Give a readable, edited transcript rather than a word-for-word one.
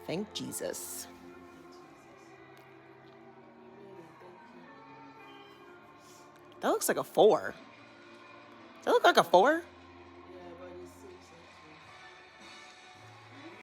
Thank Jesus. That looks like a 4. Does that look like a 4?